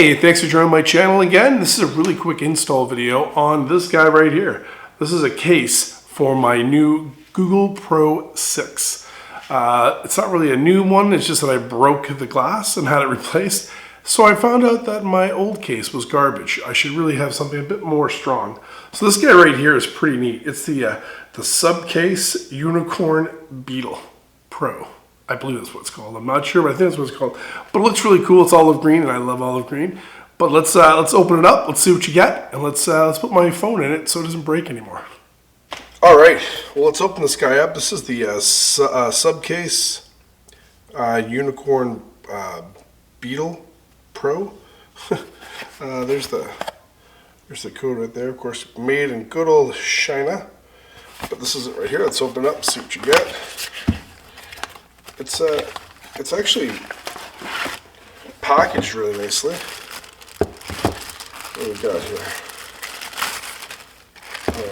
Hey, thanks for joining my channel again. This is a really quick install video on this guy right here. This is a case for my new Google Pro 6. It's not really a new one, it's just that I broke the glass and had it replaced. So I found out that my old case was garbage. I should really have something a bit more strong. So this guy right here is pretty neat. It's the Supcase Unicorn Beetle Pro. I believe that's what it's called. I'm not sure, but I think that's what it's called. But it looks really cool. It's olive green, and I love olive green. But let's open it up. Let's see what you get, and let's put my phone in it so it doesn't break anymore. All right. Well, let's open this guy up. This is the Supcase Unicorn Beetle Pro. There's the code right there. Of course, made in good old China. But this is it right here. Let's open it up and see what you get. It's actually packaged really nicely. What do we got here?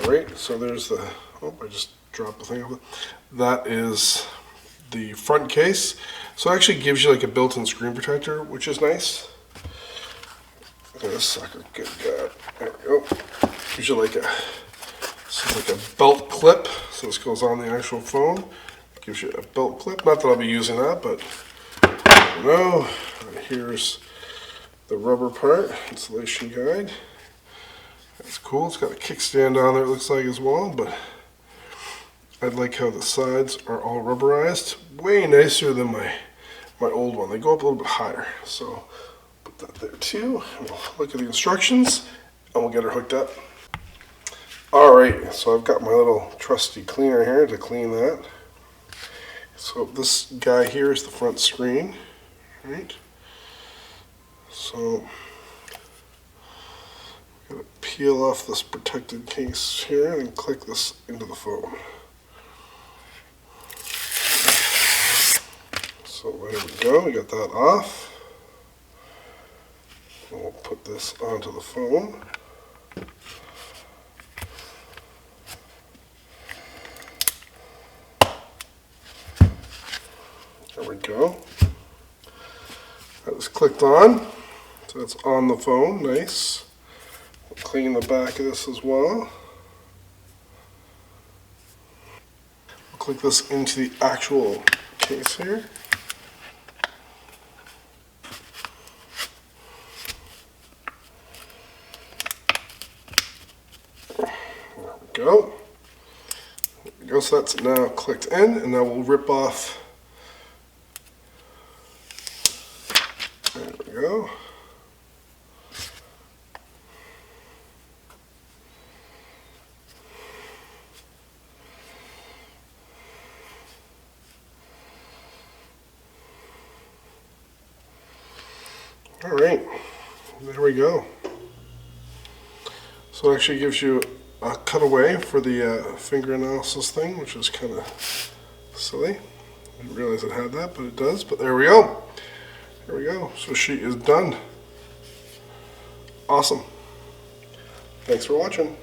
Alright, so there's the, oh, I just dropped the thing over. That is the front case. So it actually gives you like a built-in screen protector, which is nice. Look at this sucker, good God. There we go. Gives you like a belt clip. So this goes on the actual phone. Gives you a belt clip. Not that I'll be using that, but I don't know. Here's the rubber part, installation guide. That's cool. It's got a kickstand on there, it looks like, as well, but I like how the sides are all rubberized. Way nicer than my old one. They go up a little bit higher. So put that there too. We'll look at the instructions and we'll get her hooked up. Alright, so I've got my little trusty cleaner here to clean that. So this guy here is the front screen, right? So I'm going to peel off this protected case here and click this into the phone. So there we go, we got that off. And we'll put this onto the phone. There we go. That is clicked on, so it's on the phone, nice. We'll clean the back of this as well. We'll click this into the actual case here. There we go. There we go, so that's now clicked in, and now we'll rip off. There we go. All right, there we go. So it actually gives you a cutaway for the finger analysis thing, which is kind of silly. I didn't realize it had that, but it does. But there we go. There we go. So she is done. Awesome. Thanks for watching.